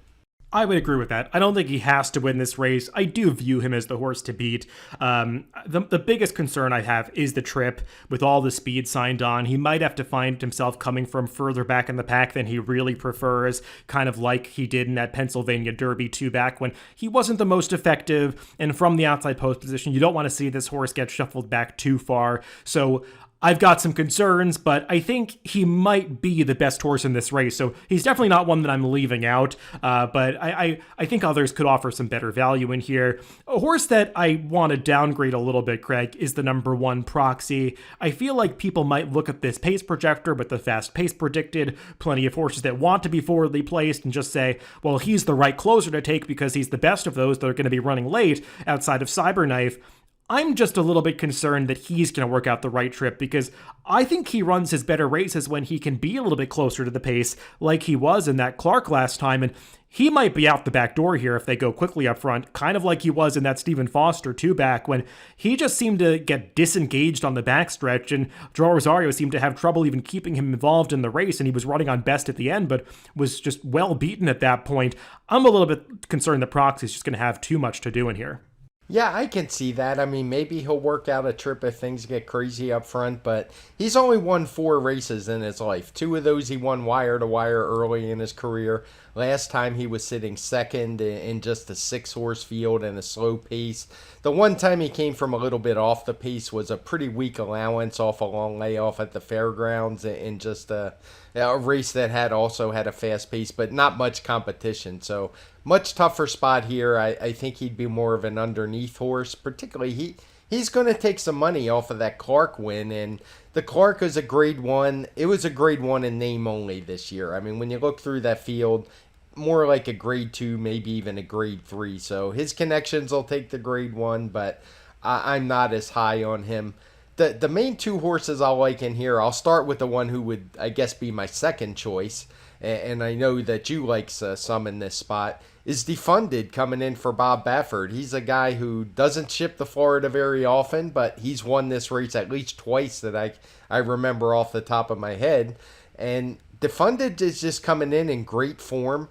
I would agree with that. I don't think he has to win this race. I do view him as the horse to beat. The biggest concern I have is the trip. With all the speed signed on, he might have to find himself coming from further back in the pack than he really prefers, kind of like he did in that Pennsylvania Derby 2 back when he wasn't the most effective. And from the outside post position, you don't want to see this horse get shuffled back too far. So I've got some concerns, but I think he might be the best horse in this race. So he's definitely not one that I'm leaving out, but I think others could offer some better value in here. A horse that I want to downgrade a little bit, Craig, is the number 1 Proxy. I feel like people might look at this pace projector with the fast pace predicted, plenty of horses that want to be forwardly placed, and just say, well, he's the right closer to take because he's the best of those that are going to be running late outside of Cyberknife. I'm just a little bit concerned that he's going to work out the right trip because I think he runs his better races when he can be a little bit closer to the pace like he was in that Clark last time, and he might be out the back door here if they go quickly up front, kind of like he was in that Stephen Foster 2 back when he just seemed to get disengaged on the backstretch, and Joe Rosario seemed to have trouble even keeping him involved in the race, and he was running on best at the end, but was just well beaten at that point. I'm a little bit concerned that Proxy's just going to have too much to do in here. Yeah, I can see that. I mean, maybe he'll work out a trip if things get crazy up front, but he's only won 4 races in his life. 2 of those he won wire to wire early in his career. Last time he was sitting second in just a 6-horse field and a slow pace. The one time he came from a little bit off the pace was a pretty weak allowance off a long layoff at the fairgrounds in just a race that also had a fast pace, but not much competition. So much tougher spot here. I think he'd be more of an underneath horse. Particularly, he's going to take some money off of that Clark win, and the Clark is a grade 1. It was a grade 1 in name only this year. I mean, when you look through that field, more like a grade 2, maybe even a grade 3. So his connections will take the grade 1, but I'm not as high on him. The main 2 horses I'll like in here, I'll start with the one who would, I guess, be my second choice, and I know that you like some in this spot, is Defunded coming in for Bob Baffert. He's a guy who doesn't ship to Florida very often, but he's won this race at least twice that I remember off the top of my head. And Defunded is just coming in great form.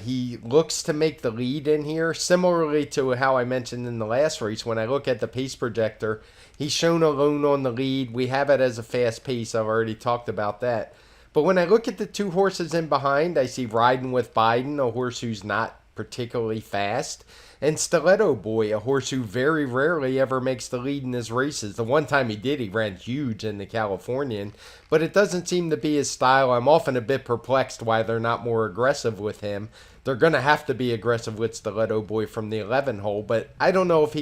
He looks to make the lead in here, similarly to how I mentioned in the last race. When I look at the pace projector, he's shown alone on the lead. We have it as a fast pace. I've already talked about that. But when I look at the 2 horses in behind, I see Riding with Biden, a horse who's not particularly fast, and Stiletto Boy, a horse who very rarely ever makes the lead in his races. The one time he did, he ran huge in the Californian, but it doesn't seem to be his style. I'm often a bit perplexed why they're not more aggressive with him. They're going to have to be aggressive with Stiletto Boy from the 11 hole, but I don't know if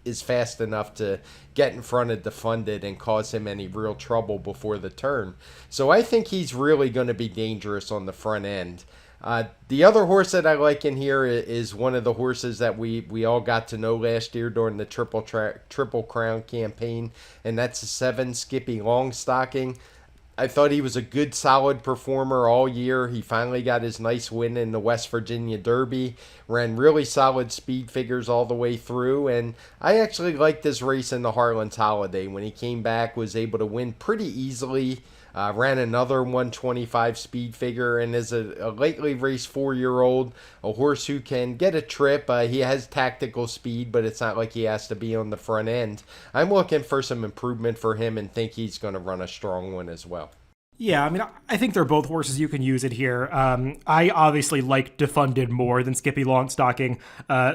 is fast enough to get in front of Defunded and cause him any real trouble before the turn. So I think he's really going to be dangerous on the front end. The other horse that I like in here is one of the horses that we all got to know last year during the Triple Crown campaign, and that's the 7 Skippy Longstocking. I thought he was a good, solid performer all year. He finally got his nice win in the West Virginia Derby, ran really solid speed figures all the way through, and I actually liked this race in the Harlan's Holiday. When he came back, was able to win pretty easily. Ran another 125 speed figure, and is a lately raced 4-year-old, a horse who can get a trip. He has tactical speed, but it's not like he has to be on the front end. I'm looking for some improvement for him and think he's going to run a strong one as well. Yeah, I mean, I think they're both horses you can use it here. I obviously like Defunded more than Skippy Longstocking.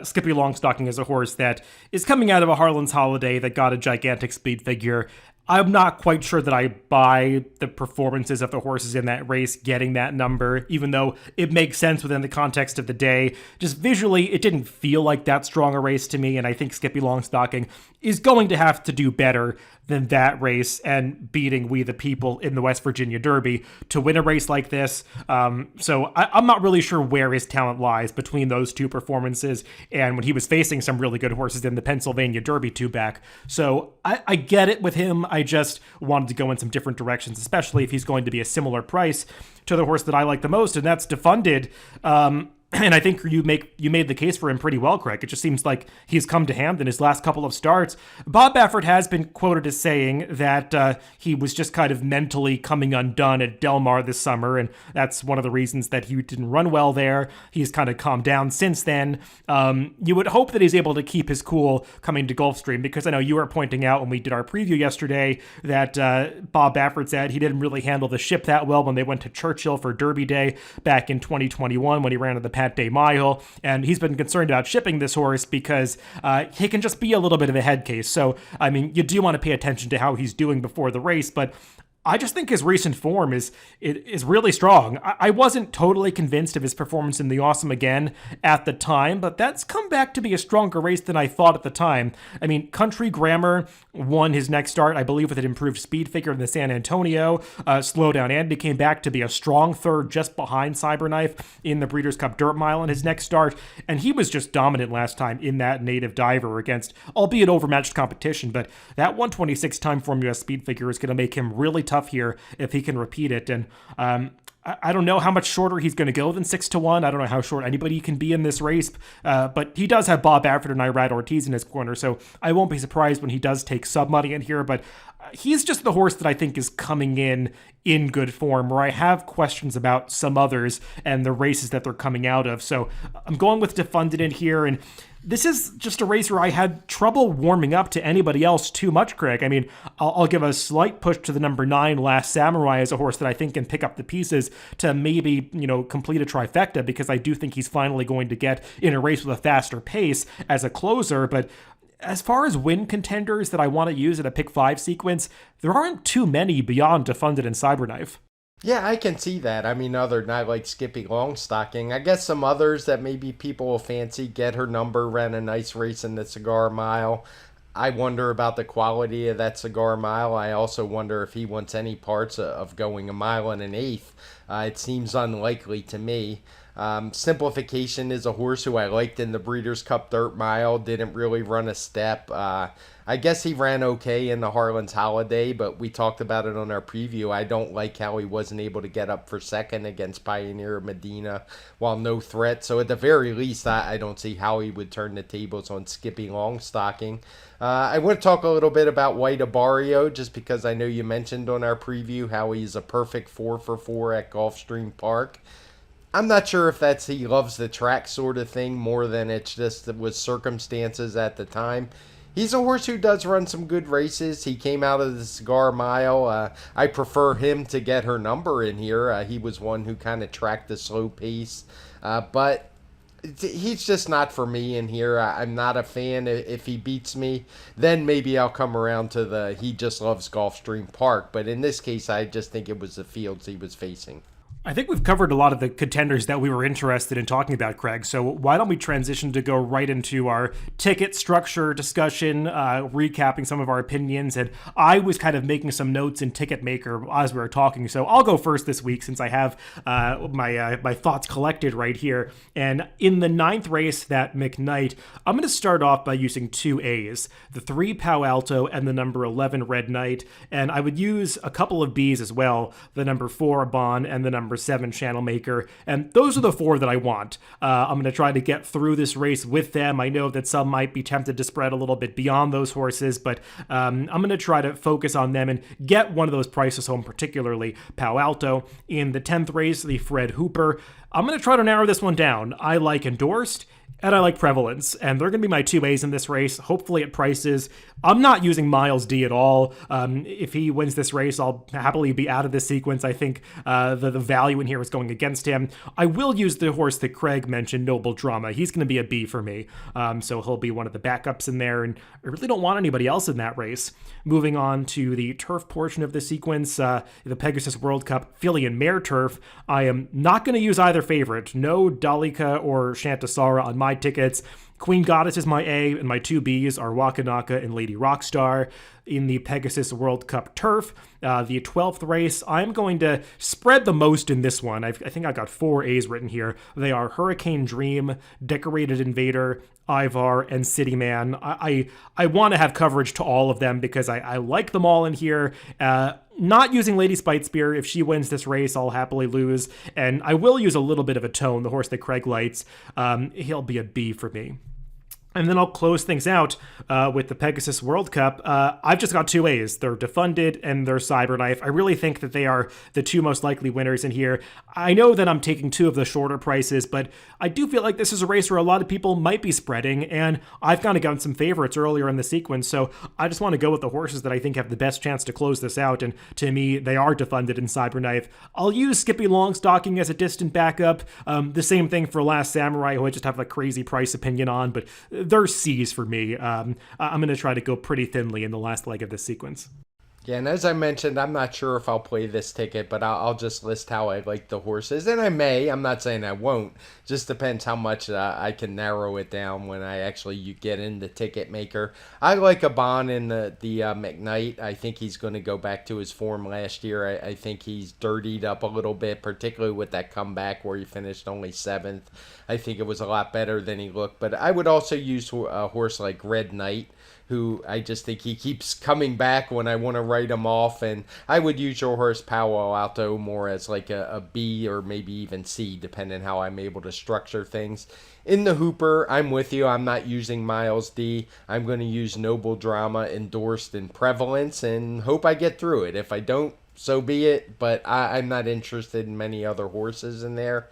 Skippy Longstocking is a horse that is coming out of a Harlan's Holiday that got a gigantic speed figure. I'm not quite sure that I buy the performances of the horses in that race getting that number, even though it makes sense within the context of the day. Just visually, it didn't feel like that strong a race to me, and I think Skippy Longstocking is going to have to do better than that race and beating We the People in the West Virginia Derby to win a race like this. So I'm not really sure where his talent lies between those two performances and when he was facing some really good horses in the Pennsylvania Derby 2-back. So I get it with him. I just wanted to go in some different directions, especially if he's going to be a similar price to the horse that I like the most, and that's Defunded. And I think you made the case for him pretty well, Craig. It just seems like he's come to hand in his last couple of starts. Bob Baffert has been quoted as saying that he was just kind of mentally coming undone at Del Mar this summer, and that's one of the reasons that he didn't run well there. He's kind of calmed down since then. You would hope that he's able to keep his cool coming to Gulfstream, because I know you were pointing out when we did our preview yesterday that Bob Baffert said he didn't really handle the ship that well when they went to Churchill for Derby Day back in 2021 when he ran at the Pat Day Mile, and he's been concerned about shipping this horse because he can just be a little bit of a head case. So, I mean, you do want to pay attention to how he's doing before the race, but I just think his recent form is really strong. I wasn't totally convinced of his performance in the Awesome Again at the time, but that's come back to be a stronger race than I thought at the time. I mean, Country Grammar won his next start, I believe, with an improved speed figure in the San Antonio. Slow Down Andy came back to be a strong third just behind Cyberknife in the Breeders' Cup Dirt Mile in his next start, and he was just dominant last time in that native diver against, albeit overmatched competition, but that 126 TimeformUS speed figure is going to make him really tough here if he can repeat it. And I don't know how much shorter he's going to go than 6-1. I don't know how short anybody can be in this race, but he does have Bob Baffert and Irad Ortiz in his corner, so I won't be surprised when he does take sub money in here. But he's just the horse that I think is coming in good form, where I have questions about some others and the races that they're coming out of. So I'm going with Defunded in here, and this is just a race where I had trouble warming up to anybody else too much, Craig. I mean, I'll give a slight push to the number 9, Last Samurai, as a horse that I think can pick up the pieces to maybe, complete a trifecta, because I do think he's finally going to get in a race with a faster pace as a closer. But as far as win contenders that I want to use in a pick 5 sequence, there aren't too many beyond Defunded and Cyberknife. Yeah, I can see that. I mean, other than I like Skippy Longstocking. I guess some others that maybe people will fancy. Get Her Number ran a nice race in the Cigar Mile. I wonder about the quality of that Cigar Mile. I also wonder if he wants any parts of going a mile and an eighth. It seems unlikely to me. Simplification is a horse who I liked in the Breeders' Cup Dirt Mile. Didn't really run a step. I guess he ran okay in the Harlan's Holiday, but we talked about it on our preview. I don't like how he wasn't able to get up for second against Pioneer Medina while no threat. So at the very least, I don't see how he would turn the tables on Skippy Longstocking. I want to talk a little bit about White Abarrio, just because I know you mentioned on our preview how he's a perfect 4-for-4 at Gulfstream Park. I'm not sure if that's he loves the track sort of thing more than it's just was circumstances at the time. He's a horse who does run some good races. He came out of the Cigar Mile. I prefer him to Get Her Number in here. He was one who kind of tracked the slow pace. But he's just not for me in here. I'm not a fan. If he beats me, then maybe I'll come around to he just loves Gulfstream Park. But in this case, I just think it was the fields he was facing. I think we've covered a lot of the contenders that we were interested in talking about, Craig. So why don't we transition to go right into our ticket structure discussion, recapping some of our opinions. And I was kind of making some notes in Ticket Maker as we were talking. So I'll go first this week since I have my thoughts collected right here. And in the 9th race, that McKnight, I'm going to start off by using 2 A's, the 3 Palo Alto and the number 11 Red Knight. And I would use a couple of B's as well, the number 4 Bon and the number 7 Channel Maker, and those are the 4 that I want. I'm going to try to get through this race with them. I know that some might be tempted to spread a little bit beyond those horses, but I'm going to try to focus on them and get one of those prices home, particularly Palo Alto. In the 10th race, the Fred Hooper, I'm going to try to narrow this one down. I like Endorsed, and I like Prevalence, and they're going to be my 2 A's in this race, hopefully at prices. I'm not using Miles D at all. If he wins this race, I'll happily be out of this sequence. I think the value in here is going against him. I will use the horse that Craig mentioned, Noble Drama. He's going to be a B for me, so he'll be one of the backups in there, and I really don't want anybody else in that race. Moving on to the turf portion of the sequence, the Pegasus World Cup filly and Mare Turf, I am not going to use either favorite. No Dalika or Shantasara on my tickets. Queen Goddess is my A, and my 2 B's are Wakanaka and Lady Rockstar. In the Pegasus World Cup Turf, the 12th race, I'm going to spread the most in this one. I think I got 4 A's written here. They are Hurricane Dream, Decorated Invader, Ivar, and City Man. I want to have coverage to all of them because I like them all in here. Not using Lady Spitespear. If she wins this race, I'll happily lose. And I will use a little bit of a tone, the horse that Craig likes. He'll be a B for me. And then I'll close things out with the Pegasus World Cup. I've just got 2 A's. They're Defunded and they're Cyberknife. I really think that they are the 2 most likely winners in here. I know that I'm taking 2 of the shorter prices, but I do feel like this is a race where a lot of people might be spreading, and I've kind of gotten some favorites earlier in the sequence, so I just want to go with the horses that I think have the best chance to close this out, and to me, they are Defunded and Cyberknife. I'll use Skippy Longstocking as a distant backup. The same thing for Last Samurai, who I just have a crazy price opinion on, but they're C's for me. I'm going to try to go pretty thinly in the last leg of this sequence. Yeah, and as I mentioned, I'm not sure if I'll play this ticket, but I'll just list how I like the horses, and I may. I'm not saying I won't. Just depends how much I can narrow it down when I actually get in the ticket maker. I like a Bon in the McKnight. I think he's going to go back to his form last year. I think he's dirtied up a little bit, particularly with that comeback where he finished only 7th. I think it was a lot better than he looked, but I would also use a horse like Red Knight, who I just think he keeps coming back when I want to write him off. And I would use your horse Palo Alto more as like a B or maybe even C, depending how I'm able to structure things. In the Hooper, I'm with you. I'm not using Miles D. I'm going to use Noble Drama, Endorsed, and Prevalence, and hope I get through it. If I don't, so be it. But I'm not interested in many other horses in there.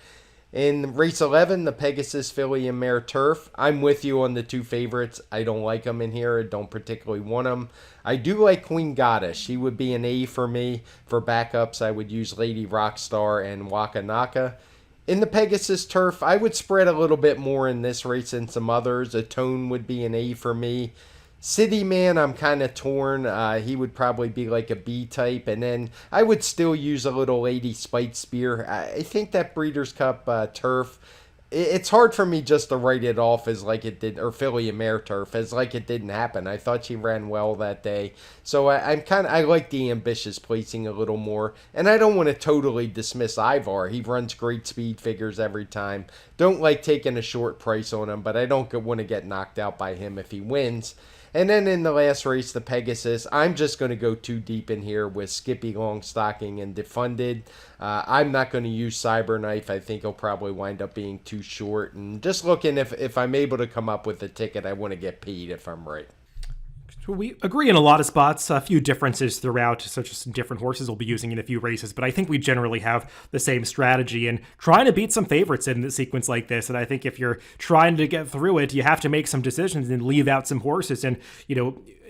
In race 11, the Pegasus filly and Mare Turf, I'm with you on the 2 favorites. I don't like them in here. I don't particularly want them. I do like Queen Goddess. She would be an A for me. For backups, I would use Lady Rockstar and Wakanaka. In the Pegasus Turf, I would spread a little bit more in this race than some others. A Tone would be an A for me. City Man, I'm kind of torn. He would probably be like a B type. And then I would still use a little Lady Spitespear. I think that Breeders' Cup Turf, it's hard for me just to write it off as like it did, or filly and Mare Turf, as like it didn't happen. I thought she ran well that day. So I like the ambitious placing a little more. And I don't want to totally dismiss Ivar. He runs great speed figures every time. Don't like taking a short price on him, but I don't want to get knocked out by him if he wins. And then in the last race, the Pegasus, I'm just going to go too deep in here with Skippy Longstocking and Defunded. I'm not going to use Cyberknife. I think he'll probably wind up being too short. And just looking if I'm able to come up with a ticket, I want to get paid if I'm right. We agree in a lot of spots, a few differences throughout, such as some different horses we'll be using in a few races, but I think we generally have the same strategy and trying to beat some favorites in a sequence like this. And I think if you're trying to get through it, you have to make some decisions and leave out some horses. And,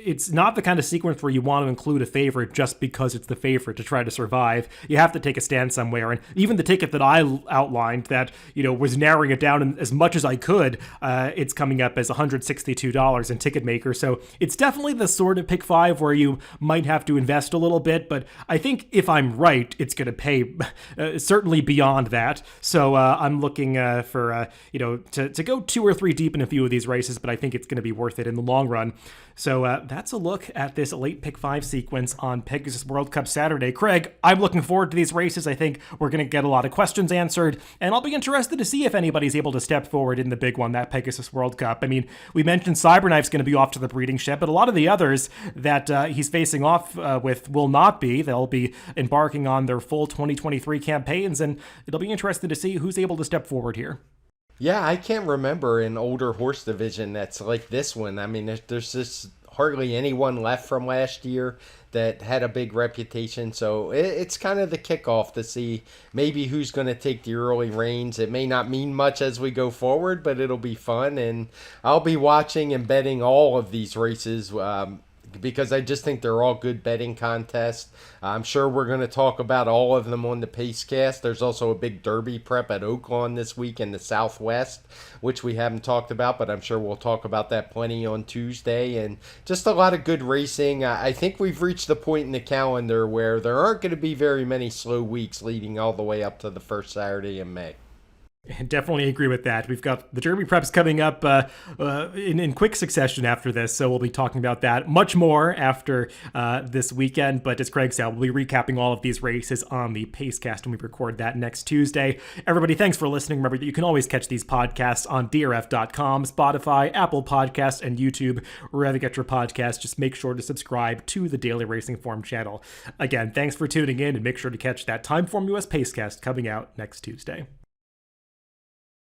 it's not the kind of sequence where you want to include a favorite just because it's the favorite to try to survive. You have to take a stand somewhere. And even the ticket that I outlined that, was narrowing it down as much as I could, it's coming up as $162 in Ticketmaker. So it's definitely the sort of pick five where you might have to invest a little bit, but I think if I'm right, it's going to pay certainly beyond that. So I'm looking to go 2 or 3 deep in a few of these races, but I think it's going to be worth it in the long run. So that's a look at this late pick five sequence on Pegasus World Cup Saturday. Craig, I'm looking forward to these races. I think we're going to get a lot of questions answered, and I'll be interested to see if anybody's able to step forward in the big one, that Pegasus World Cup. I mean, we mentioned Cyberknife's going to be off to the breeding ship, but a lot of the others that he's facing off with will not be. They'll be embarking on their full 2023 campaigns, and it'll be interesting to see who's able to step forward here. Yeah, I can't remember an older horse division that's like this one. I mean, there's just hardly anyone left from last year that had a big reputation. So it's kind of the kickoff to see maybe who's going to take the early reins. It may not mean much as we go forward, but it'll be fun. And I'll be watching and betting all of these races because I just think they're all good betting contests. I'm sure we're going to talk about all of them on the Pacecast. There's also a big Derby prep at Oaklawn this week in the Southwest, which we haven't talked about, but I'm sure we'll talk about that plenty on Tuesday. And just a lot of good racing. I think we've reached the point in the calendar where there aren't going to be very many slow weeks leading all the way up to the first Saturday in May. Definitely agree with that. We've got the Derby preps coming up in quick succession after this, so we'll be talking about that much more after this weekend. But as Craig said, we'll be recapping all of these races on the Pacecast, and we record that next Tuesday. Everybody, thanks for listening. Remember that you can always catch these podcasts on DRF.com, Spotify, Apple Podcasts, and YouTube. Wherever you get your podcasts, just make sure to subscribe to the Daily Racing Form channel. Again, thanks for tuning in, and make sure to catch that TimeformUS Pacecast coming out next Tuesday.